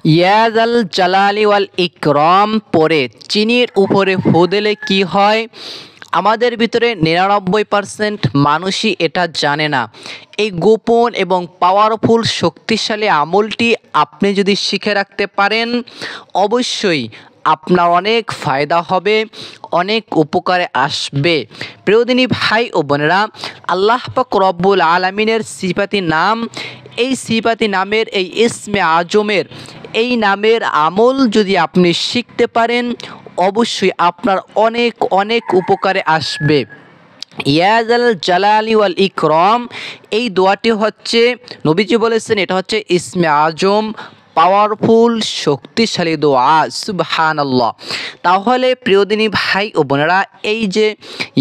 ইয়াজাল জালালি ওয়াল ইকরাম পরে চিনির উপরে ফু দিলে কি হয়? আমাদের ভিতরে 99% মানুষই এটা জানে না। এই গোপন এবং পাওয়ারফুল শক্তিশালী আমলটি আপনি যদি শিখে রাখতে পারেন, অবশ্যই আপনার অনেক ফায়দা হবে, অনেক উপকারে আসবে। প্রিয়দিনী ভাই ও বোনেরা, আল্লাহ পাক রব্বুল আলামিনের সিফাতি নাম, এই সিফাতি নামের এই ইসমে আজমের এই নামের আমল যদি আপনি শিখতে পারেন, অবশ্যই আপনার অনেক অনেক উপকারে আসবে। ইয়াজাল জালালি ওয়াল ইকরাম, এই দোয়াটি হচ্ছে নবীজি বলেছেন এটা হচ্ছে ইসমে আজম, পাওয়ারফুল শক্তিশালী দোয়া। সুবহানাল্লাহ। তাহলে প্রিয়দিনী ভাই ও বোনেরা, এই যে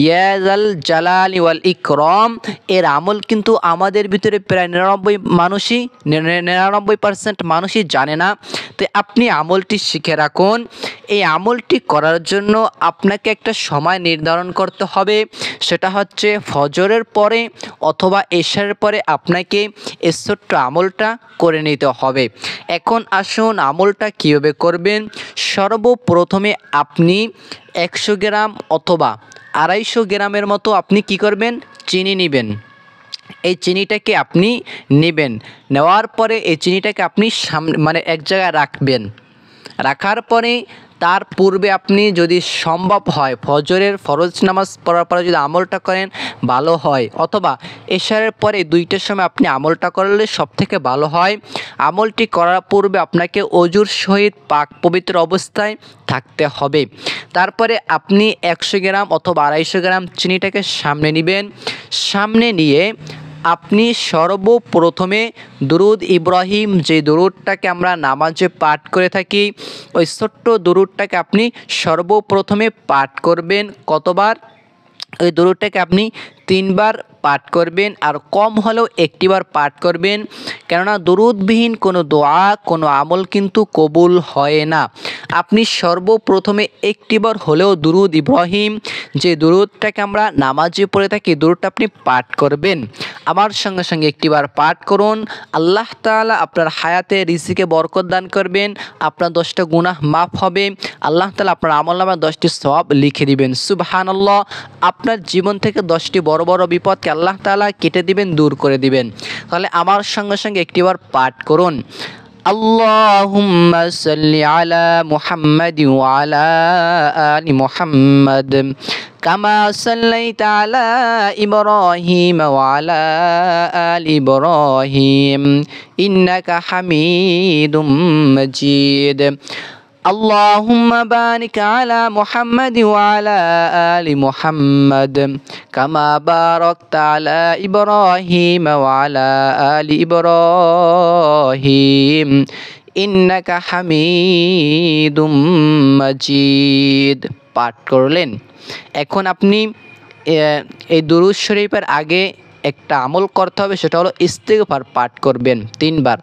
ইয়াজাল জালালি ওয়াল ইকরাম এর আমল কিন্তু আমাদের ভিতরে প্রায় 99% মানুষই জানে না। তো আপনি আমলটি শিখে রাখুন। এই আমলটি করার জন্য আপনাকে একটা সময় নির্ধারণ করতে হবে, সেটা হচ্ছে ফজরের পরে অথবা এশারের পরে আপনাকে এই ছোট্ট আমলটা করে নিতে হবে। এখন আসুন আমলটা কীভাবে করবেন। সর্বপ্রথমে আপনি 100 গ্রাম অথবা 250 গ্রামের মতো আপনি কি করবেন, চিনি নেবেন। এই চিনিটাকে আপনি নেবেন, নেওয়ার পরে এই চিনিটাকে আপনি সামনে এক জায়গায় রাখবেন। রাখার পরে তার পূর্বে আপনি যদি সম্ভব হয় ফজরের ফরজ নামাজ পড়ার পরে যদি আমলটা করেন ভালো হয়, অথবা এশারের পরে 2টার সময় আপনি আমলটা করলে সবথেকে ভালো হয়। আমলটি করার পূর্বে আপনাকে অজুর সহিত পাক পবিত্র অবস্থায় থাকতে হবে। তারপরে আপনি 100 গ্রাম অথবা 250 গ্রাম চিনিটাকে সামনে নেবেন। সামনে নিয়ে আপনি সর্বপ্রথমে দুরুদ ইব্রাহিম, যে দুরুদটাকে আমরা নামাজে পাঠ করে থাকি, ওই ছোট্ট দুরুদটাকে আপনি সর্বপ্রথমে পাঠ করবেন। কতবার? ওই দুরুদটাকে আপনি 3 বার পাঠ করবেন, আর কম হলেও 1টি বার পাঠ করবেন। কেননা দুরুদবিহীন কোনো দোয়া, কোনো আমল কিন্তু কবুল হয় না। আপনি সর্বপ্রথমে 1টি বার হলেও দুরুদ ইব্রাহিম, যে দুরুদটাকে আমরা নামাজে পড়ে থাকি, দুরুদটা আপনি পাঠ করবেন। আমার সঙ্গে সঙ্গে 1টি বার পাঠ করুন। আল্লাহ তাআলা আপনার হায়াতে রিজিকে বরকত দান করবেন, আপনার 10টা গুনাহ মাফ হবে, আল্লাহ তাআলা আপনার আমলনামায় 10টি সওয়াব লিখে দিবেন। সুবহানাল্লাহ। আপনার জীবন থেকে 10টি বড় বড় বিপদকে আল্লাহ তাআলা কেটে দিবেন, দূর করে দিবেন। তাহলে আমার সঙ্গে সঙ্গে 1টি বার পাঠ করুন। আল্লাহুম্মা সাল্লি আলা মুহাম্মাদি ওয়া আলা আলি মুহাম্মাদ কামা সাল্লাইতা আলা ইব্রাহিম ওয়া আলা আলি ইব্রাহিম ইন্নাকা হামিদুম মাজিদ। আল্লাহুম্মা বারিক আলা মুহাম্মাদি ওয়া আলা আলি মুহাম্মাদ কামা বারাকতা আলা ইব্রাহিম ওয়া আলা আলি ইব্রাহিম ইন্নাকা হামিদুম মাজিদ পাঠ করলেন। এখন আপনি এই দুরূদ শরীফের আগে একটা আমল করতে হবে, সেটা হলো ইস্তিগফার পাঠ করবেন 3 বার।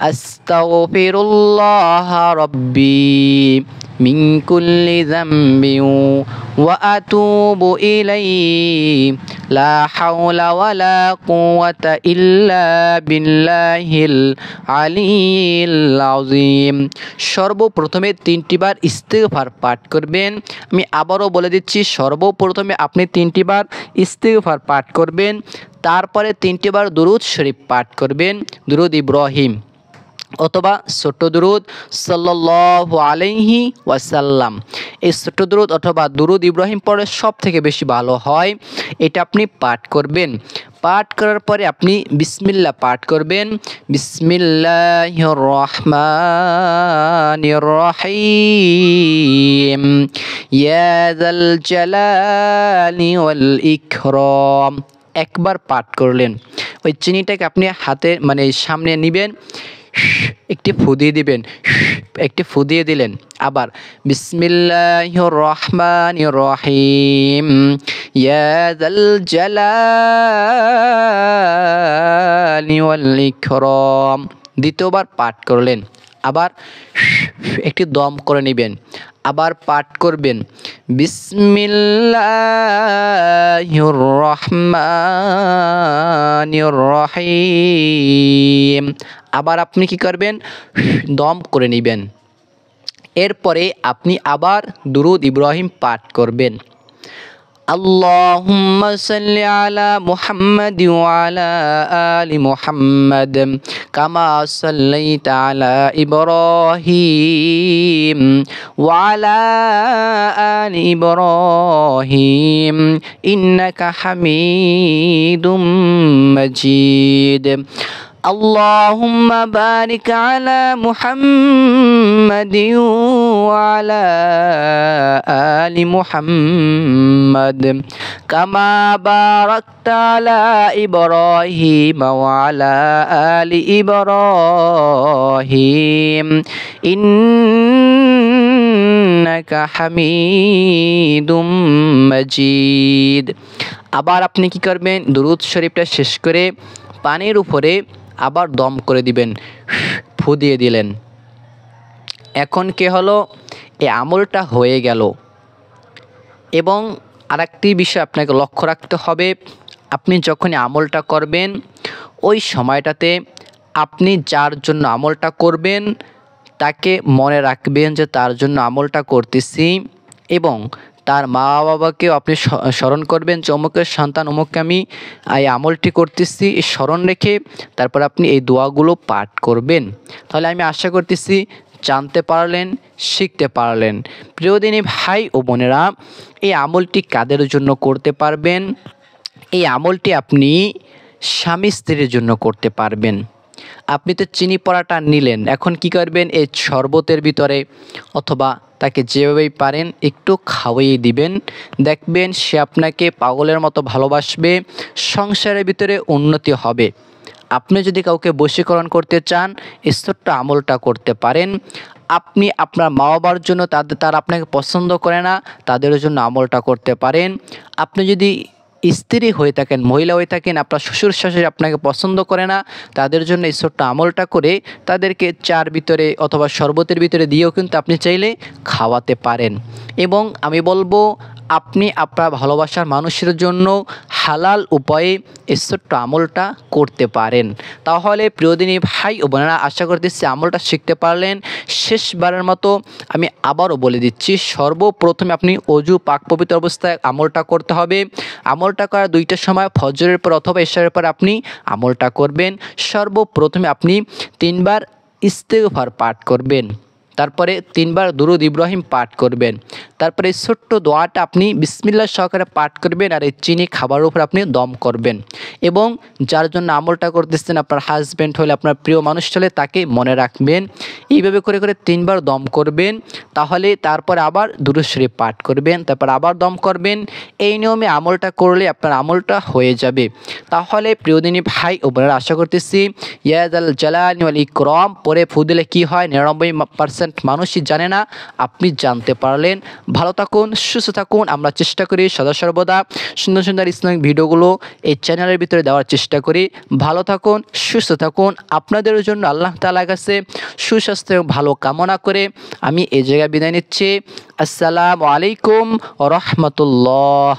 আস্তাগফিরুল্লাহ রাব্বি মিন কুল্লি যামবি ওয়া আতুবু ইলাইহি লা হাওলা ওয়ালা কুওয়াতা ইল্লা বিল্লাহিল আলিয়্যিল আযীম। সর্বপ্রথমে 3টি বার ইস্তিগফার পাঠ করবেন। আমি আবারও বলে দিচ্ছি, সর্বপ্রথমে আপনি 3টি বার ইস্তিগফার পাঠ করবেন, তারপরে 3টি বার দুরূদ শরীফ পাঠ করবেন, দুরূদ ইব্রাহিম অথবা ছোট্ট দুরূদ সাল্লাল্লাহু আলাইহি ওয়াসাল্লাম। এই ছোট্ট দুরূদ অথবা দুরূদ ইব্রাহিম পড়লে সব থেকে বেশি ভালো হয়। এটা আপনি পাঠ করবেন। পাঠ করার পরে আপনি বিসমিল্লাহ পাঠ করবেন। বিসমিল্লাহির রহমানির রহিম ইয়া যাল জালালি ওয়াল ইকরাম একবার পাঠ করলেন। ওই চিনিটাকে আপনি হাতে সামনে নেবেন, একটি ফু দিয়ে দিবেন, একটি ফু দিয়ে দিলেন। আবার বিসমিল্লাহির রহমানির রহিম ইয়া যাল জালালি ওয়াল ইকরাম দ্বিতীয়বার পাঠ করলেন। আবার একটি দম করে নেবেন, আবার পাঠ করবেন বিসমিল্লাহির রহমানির রহিম। আবার আপনি কি করবেন, দম করে নেবেন। এরপরে আপনি আবার দুরূদ ইব্রাহিম পাঠ করবেন। আল্লাহুম্মা সাল্লি আলা মুহাম্মাদি ওয়া আলা আলি মুহাম্মাদ কামা সাল্লাইতা আলা ইব্রাহিম ওয়া আলা আলি ইব্রাহিম ইন্নাকা হামিদুম মাজিদ। اللهم بارك على محمد وعلى آل محمد كما باركت على إبراهيم وعلى آل إبراهيم إنك حميد مجيد। আবার আপনি কি করবেন, দুরূদ শরীফটা শেষ করে পানির উপরে আবার দম করে দিবেন, ফু দিয়ে দিলেন। এখন কি হলো, এই আমলটা হয়ে গেল। এবং আরেকটি বিষয় আপনাকে লক্ষ্য রাখতে হবে, আপনি যখনই আমলটা করবেন ওই সময়টাতে আপনি যার জন্য আমলটা করবেন তাকে মনে রাখবেন যে তার জন্য আমলটা করতেছি, এবং তার মা বাবাকেও আপনি স্মরণ করবেন যে অমুকের সন্তান অমুককে আমি এই আমলটি করতেছি, এই স্মরণ রেখে তারপর আপনি এই দোয়াগুলো পাঠ করবেন। তাহলে আমি আশা করতেছি জানতে পারলেন, শিখতে পারলেন। প্রিয় দিনী ভাই ও বোনেরা, এই আমলটি কাদের জন্য করতে পারবেন? এই আমলটি আপনি স্বামী স্ত্রীর জন্য করতে পারবেন। আপনি তো চিনি পড়াটা নিলেন, এখন কি করবেন, এই শরবতের ভিতরে অথবা তাকে যেভাবেই পারেন একটু খাওয়াইয়ে দিবেন, দেখবেন সে আপনাকে পাগলের মতো ভালোবাসবে, সংসারের ভিতরে উন্নতি হবে। আপনি যদি কাউকে বশীকরণ করতে চান এই ছোট্ট আমলটা করতে পারেন। আপনি আপনার মা বাবার জন্য তারা আপনাকে পছন্দ করে না, তাদের জন্য আমলটা করতে পারেন। আপনি যদি স্ত্রী হয়ে থাকেন, মহিলা হয়ে থাকেন, আপনার শ্বশুর শাশুড়ি আপনাকে পছন্দ করে না, তাদের জন্য এই ছোট্ট আমলটা করে তাদেরকে চার ভিতরে অথবা শরবতের ভিতরে দিয়েও কিন্তু আপনি চাইলে খাওয়াতে পারেন। এবং আমি বলবো আপনি আপনার ভালোবাসার মানুষের জন্য হালাল উপায়ে এই ছোট্ট আমলটা করতে পারেন। তাহলে প্রিয়দিনী ভাই ও বোনেরা, আশা করতেছি আমলটা শিখতে পারলেন। শেষবারের মতো আমি আবারও বলে দিচ্ছি, সর্বপ্রথমে আপনি অজু পাক পবিত্র অবস্থায় আমলটা করতে হবে। আমলটা করার দুইটার সময়, ফজরের পর অথবা ইশারের পর আপনি আমলটা করবেন। সর্বপ্রথমে আপনি 3 বার ইস্তেগফার পাঠ করবেন, তারপরে 3 বার দুরূদ ইব্রাহিম পাঠ করবেন, তারপরে এই ছোট্ট দোয়াটা আপনি বিসমিল্লাহ সহকারে পাঠ করবেন, আর এই চিনি খাবারের উপর আপনি দম করবেন। এবং যার জন্য আমলটা করতেছেন, আপনার হাজব্যান্ড হলে, আপনার প্রিয় মানুষ হলে তাকে মনে রাখবেন। এইভাবে করে করে 3 বার দম করবেন, তাহলে তারপর আবার দুরূদ শরীফ পাঠ করবেন, তারপর আবার দম করবেন। এই নিয়মে আমলটা করলে আপনার আমলটা হয়ে যাবে। তাহলে প্রিয়দিনী ভাই ও বোনেরা, আশা করতেছি ইয়া যাল জালালি ওয়াল ইকরাম পরে ফু দিলে কী হয় 99% মানুষই জানে না, আপনি জানতে পারলেন। ভালো থাকুন, সুস্থ থাকুন। আমরা চেষ্টা করি সদা সর্বদা সুন্দর সুন্দর ইসলামিক ভিডিওগুলো এই চ্যানেলের ভিতরে দেওয়ার চেষ্টা করি। ভালো থাকুন, সুস্থ থাকুন। আপনাদের জন্য আল্লাহ তাআলার কাছে সুস্বাস্থ্য এবং ভালো কামনা করে আমি এই জায়গায় বিদায় নিচ্ছি। আসসালামু আলাইকুম ওয়া রাহমাতুল্লাহ।